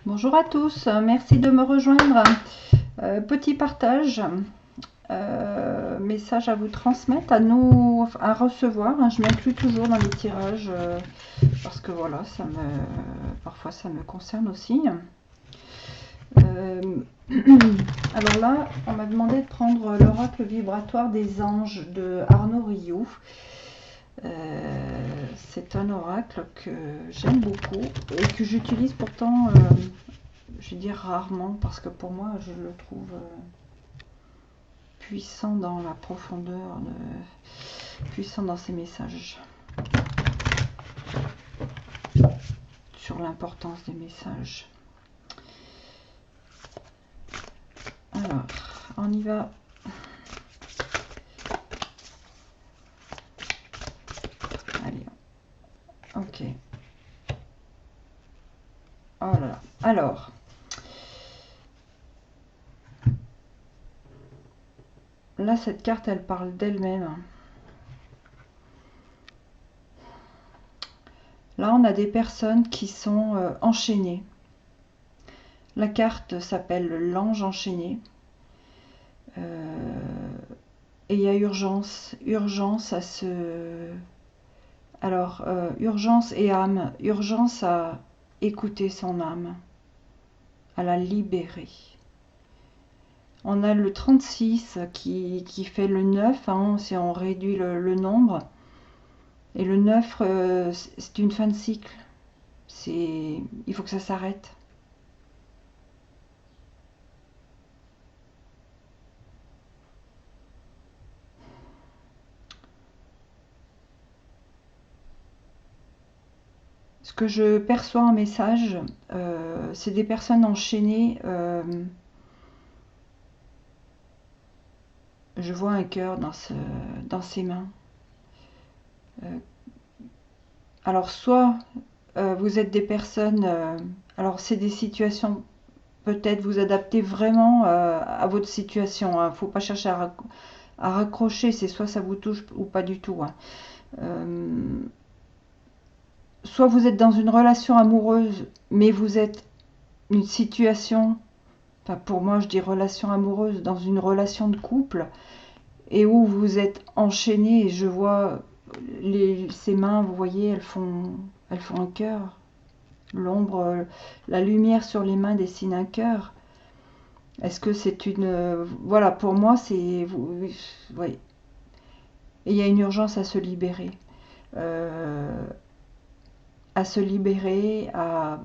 Bonjour à tous, merci de me rejoindre. Petit partage, message à vous transmettre, à recevoir. Je m'inclus toujours dans les tirages parce que voilà, parfois ça me concerne aussi. Alors là, on m'a demandé de prendre l'oracle vibratoire des anges de Arnaud Rioux. C'est un oracle que j'aime beaucoup et que j'utilise pourtant, je vais dire rarement, parce que pour moi, je le trouve puissant dans la profondeur, puissant dans ses messages, sur l'importance des messages. Alors, on y va. Allez, ok. Oh là là. Alors, là, cette carte, elle parle d'elle-même. Là, on a des personnes qui sont enchaînées. La carte s'appelle l'ange enchaîné. Et il y a urgence à se... Alors, urgence et âme, urgence à écouter son âme, à la libérer. On a le 36 qui fait le 9, hein, si on réduit le nombre. Et le 9, c'est une fin de cycle. Il faut que ça s'arrête. Ce que je perçois en message, c'est des personnes enchaînées. Je vois un cœur dans ses mains. Alors, soit vous êtes des personnes... alors, c'est des situations... Peut-être vous adapter vraiment à votre situation. Il ne faut pas chercher à raccrocher. C'est soit ça vous touche ou pas du tout. Soit vous êtes dans une relation amoureuse, mais vous êtes une situation... Enfin, pour moi, je dis relation amoureuse, dans une relation de couple, et où vous êtes enchaîné, et je vois ces mains, vous voyez, elles font un cœur. L'ombre, la lumière sur les mains dessine un cœur. Est-ce que c'est une... Voilà, pour moi, c'est... Oui. Et il y a une urgence à se libérer. À se libérer, à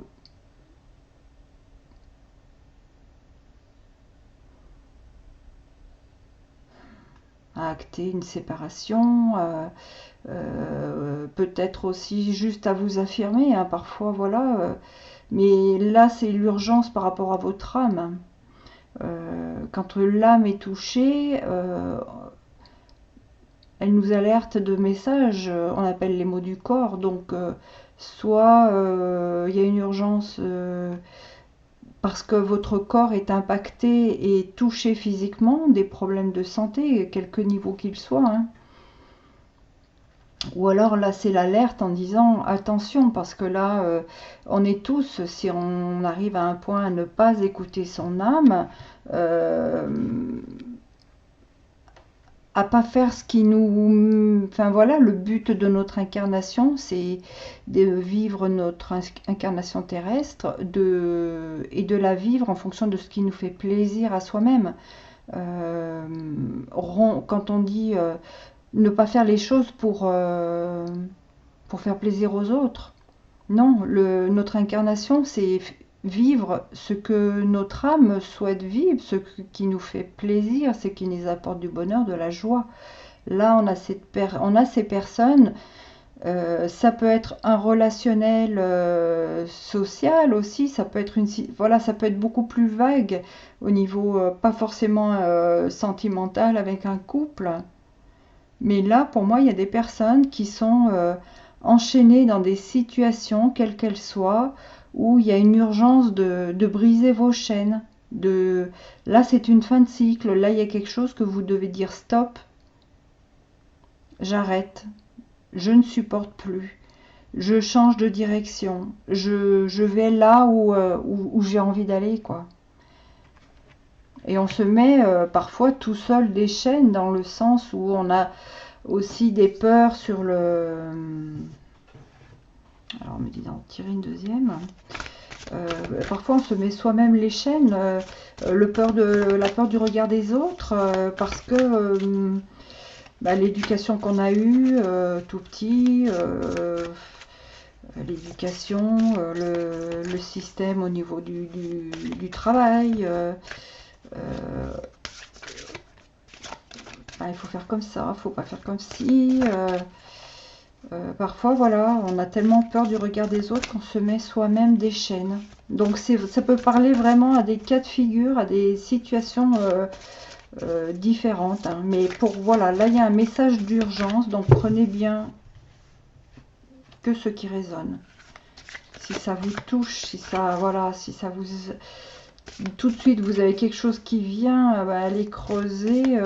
acter une séparation, peut-être aussi juste à vous affirmer, hein, parfois, voilà. Mais là, c'est l'urgence par rapport à votre âme. Quand l'âme est touchée, elle nous alerte de messages, on appelle les mots du corps, donc soit il y a une urgence parce que votre corps est impacté et touché physiquement, des problèmes de santé, quelque niveau qu'ils soient, hein. Ou alors là c'est l'alerte en disant attention, parce que là on est tous, si on arrive à un point à ne pas écouter son âme, à pas faire ce qui nous... Enfin voilà, le but de notre incarnation, c'est de vivre notre incarnation terrestre et de la vivre en fonction de ce qui nous fait plaisir à soi-même. Quand on dit ne pas faire les choses pour faire plaisir aux autres, non, notre incarnation, c'est vivre ce que notre âme souhaite vivre, qui nous fait plaisir, ce qui nous apporte du bonheur, de la joie. Là, on a ces personnes, ça peut être un relationnel social aussi, ça peut être voilà, ça peut être beaucoup plus vague au niveau, pas forcément sentimental avec un couple. Mais là, pour moi, il y a des personnes qui sont enchaînées dans des situations, quelles qu'elles soient, où il y a une urgence de briser vos chaînes. Là, c'est une fin de cycle. Là, il y a quelque chose que vous devez dire stop, j'arrête, je ne supporte plus. je change de direction, je vais là où j'ai envie d'aller, quoi. Et on se met parfois tout seul des chaînes dans le sens où on a aussi des peurs sur le... Alors on me dit d'en tirer une deuxième. Parfois on se met soi-même les chaînes, la peur du regard des autres, parce que bah, l'éducation qu'on a eue tout petit, l'éducation, le système au niveau du travail, bah, il faut faire comme ça, il faut pas faire comme ci. Parfois, voilà, on a tellement peur du regard des autres qu'on se met soi-même des chaînes. Donc ça peut parler vraiment à des cas de figure, à des situations différentes, hein. Mais voilà, là il y a un message d'urgence, donc prenez bien que ce qui résonne. Si ça vous touche, si ça, voilà, si ça vous... Tout de suite, vous avez quelque chose qui vient, bah, aller creuser.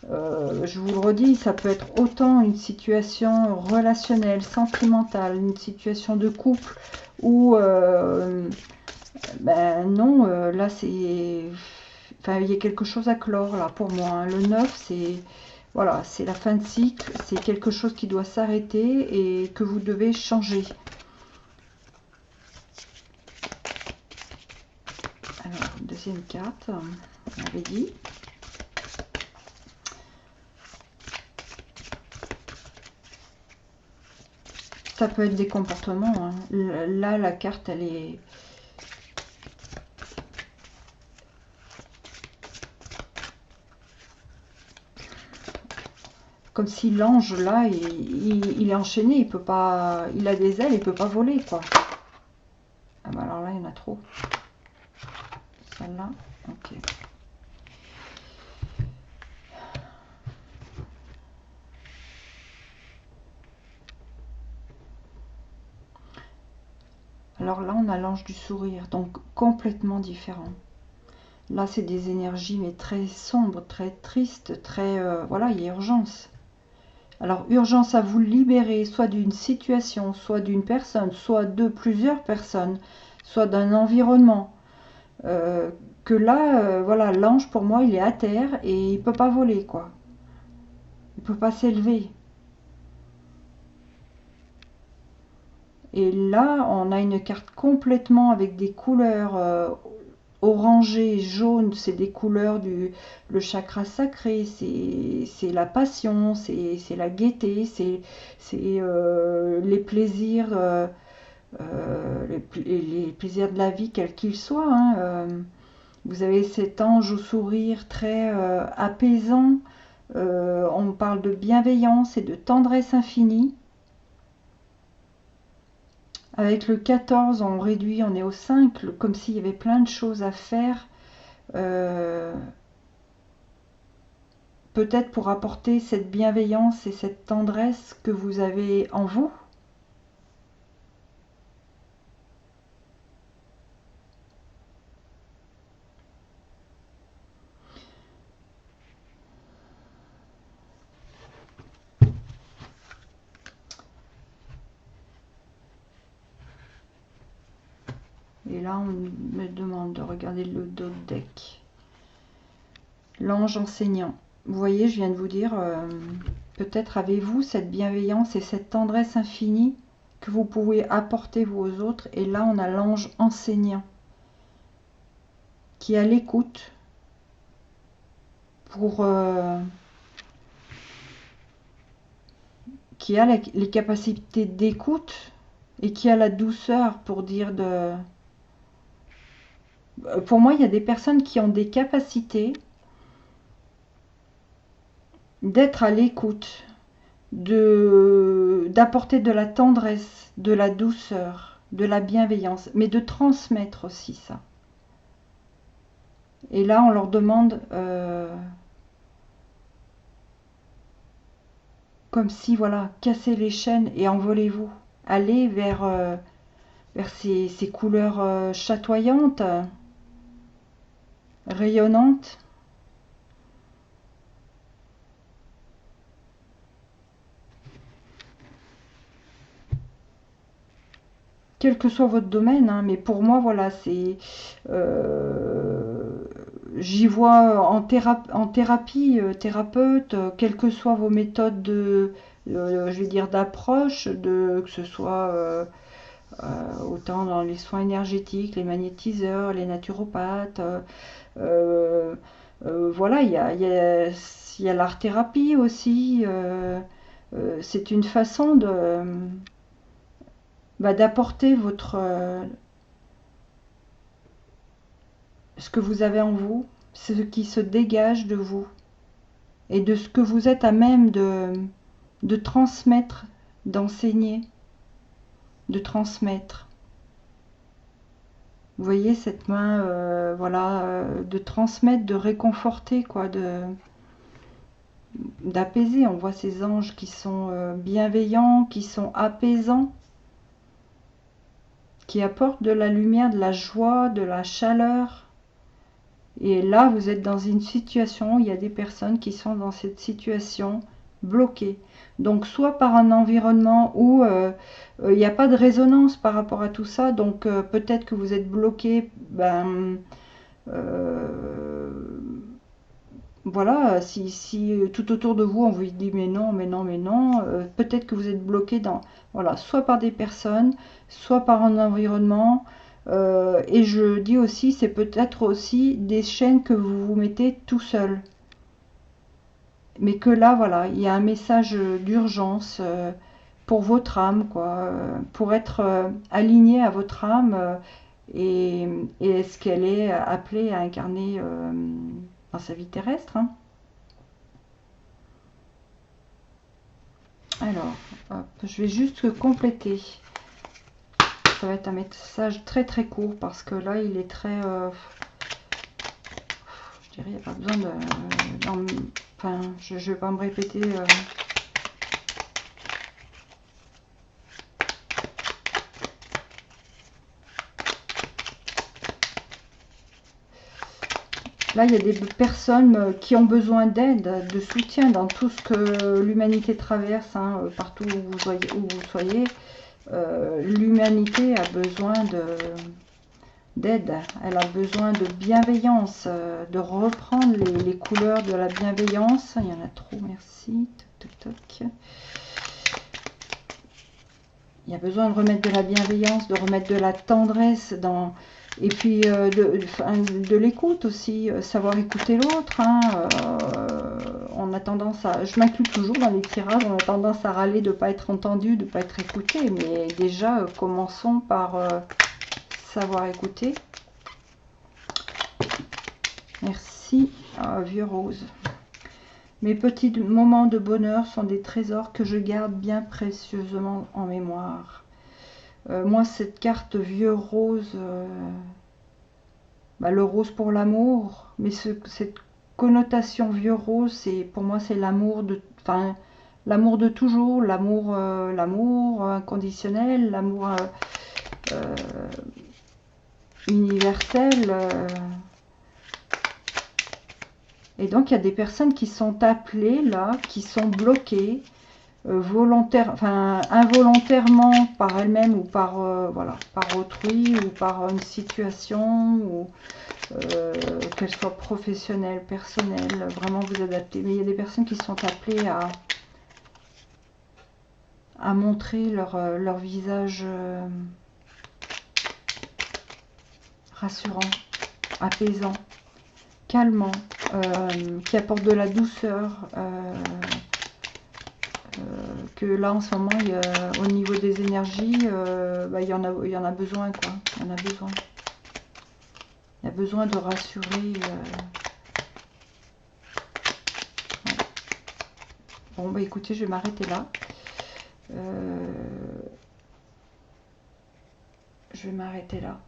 Je vous le redis, ça peut être autant une situation relationnelle, sentimentale, une situation de couple, ou ben non, là c'est... Enfin, il y a quelque chose à clore là pour moi, hein. Le 9, c'est... Voilà, c'est la fin de cycle, c'est quelque chose qui doit s'arrêter et que vous devez changer. Alors, deuxième carte, on avait dit. Ça peut être des comportements, hein. Là, la carte, elle est... Comme si l'ange, là, il est enchaîné, il peut pas... Il a des ailes, il peut pas voler, quoi. Ah bah alors là, il y en a trop. Celle-là, ok. Alors là, on a l'ange du sourire, donc complètement différent. Là, c'est des énergies, mais très sombres, très tristes, très... voilà, il y a urgence. Alors, urgence à vous libérer, soit d'une situation, soit d'une personne, soit de plusieurs personnes, soit d'un environnement. Que là, voilà, l'ange, pour moi, il est à terre et il peut pas voler, quoi. Il peut pas s'élever. Et là, on a une carte complètement avec des couleurs orangé, jaune, c'est des couleurs du le chakra sacré, c'est la passion, c'est la gaieté, c'est les plaisirs, les plaisirs de la vie, quels qu'ils soient, hein. Vous avez cet ange au sourire très apaisant. On parle de bienveillance et de tendresse infinie. Avec le 14, on réduit, on est au 5, comme s'il y avait plein de choses à faire. Euh, Peut-être pour apporter cette bienveillance et cette tendresse que vous avez en vous. Et là, on me demande de regarder le dos de deck. L'ange enseignant. Vous voyez, je viens de vous dire, peut-être avez-vous cette bienveillance et cette tendresse infinie que vous pouvez apporter vous aux autres. Et là, on a l'ange enseignant qui est à l'écoute pour... qui a les capacités d'écoute et qui a la douceur pour dire de... Pour moi, il y a des personnes qui ont des capacités d'être à l'écoute, d'apporter de la tendresse, de la douceur, de la bienveillance, mais de transmettre aussi ça. Et là, on leur demande, comme si, voilà, cassez les chaînes et envolez-vous. Allez vers ces couleurs chatoyantes, rayonnantes. quel que soit votre domaine, hein, mais pour moi, voilà, c'est... j'y vois en thérapie, thérapeute, quelles que soient vos méthodes de, je vais dire, d'approche, que ce soit autant dans les soins énergétiques, les magnétiseurs, les naturopathes, euh, voilà, il y a l'art-thérapie aussi. C'est une façon de d'apporter ce que vous avez en vous, ce qui se dégage de vous et de ce que vous êtes à même de transmettre, d'enseigner, de transmettre. Vous voyez cette main, voilà, de transmettre, de réconforter, quoi, d'apaiser. On voit ces anges qui sont bienveillants, qui sont apaisants, qui apportent de la lumière, de la joie, de la chaleur. Et là, vous êtes dans une situation où il y a des personnes qui sont dans cette situation bloquées. Donc, soit par un environnement où il n'y a pas de résonance par rapport à tout ça, donc peut-être que vous êtes bloqué, euh, voilà, si tout autour de vous on vous dit mais non, mais non, mais non, peut-être que vous êtes bloqué dans, voilà, soit par des personnes, soit par un environnement. Et je dis aussi, c'est peut-être aussi des chaînes que vous vous mettez tout seul. Mais que là, voilà, il y a un message d'urgence pour votre âme, quoi, pour être aligné à votre âme et, et ce qu'elle est appelée à incarner dans sa vie terrestre, hein. Alors, hop, je vais juste compléter. Ça va être un message très très court parce que là, il est très... je dirais, il n'y a pas besoin de... enfin, je ne vais pas me répéter. Là, il y a des personnes qui ont besoin d'aide, de soutien dans tout ce que l'humanité traverse, hein, partout où vous soyez. L'humanité a besoin d'aide, elle a besoin de bienveillance, de reprendre les couleurs de la bienveillance. Il y en a trop, merci. Toc, toc, toc. Il y a besoin de remettre de la bienveillance, de remettre de la tendresse dans... Et puis de l'écoute aussi, savoir écouter l'autre, hein. On a tendance à... Je m'inclus toujours dans les tirages, on a tendance à râler de ne pas être entendu, de ne pas être écouté. Mais déjà, commençons par savoir écouter. Merci, vieux rose. Mes petits moments de bonheur sont des trésors que je garde bien précieusement en mémoire. Moi, cette carte vieux rose, le rose pour l'amour, mais cette connotation vieux rose, pour moi, c'est l'amour de, enfin, l'amour de toujours, l'amour inconditionnel, l'amour universel. Et donc, il y a des personnes qui sont appelées là, qui sont bloquées, involontairement par elles-mêmes ou par, voilà, par autrui ou par une situation, ou qu'elle soit professionnelle, personnelle, vraiment vous adapter. Mais il y a des personnes qui sont appelées à montrer leur visage rassurant, apaisant, calmant, qui apporte de la douceur. Que là en ce moment au niveau des énergies il y en a besoin, quoi. Il y en a besoin. Il y a besoin de rassurer. Ouais. Bon écoutez, je vais m'arrêter là. Je vais m'arrêter là.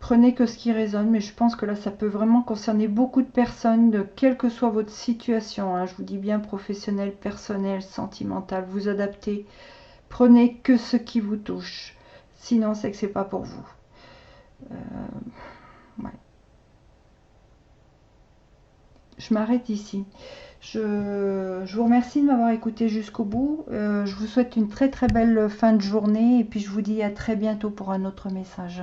Prenez que ce qui résonne, mais je pense que là ça peut vraiment concerner beaucoup de personnes, de quelle que soit votre situation, hein. Je vous dis bien professionnel, personnel, sentimental, vous adaptez. Prenez que ce qui vous touche, sinon c'est que c'est pas pour vous. Ouais. Je m'arrête ici. Je vous remercie de m'avoir écouté jusqu'au bout. Je vous souhaite une très très belle fin de journée et puis je vous dis à très bientôt pour un autre message.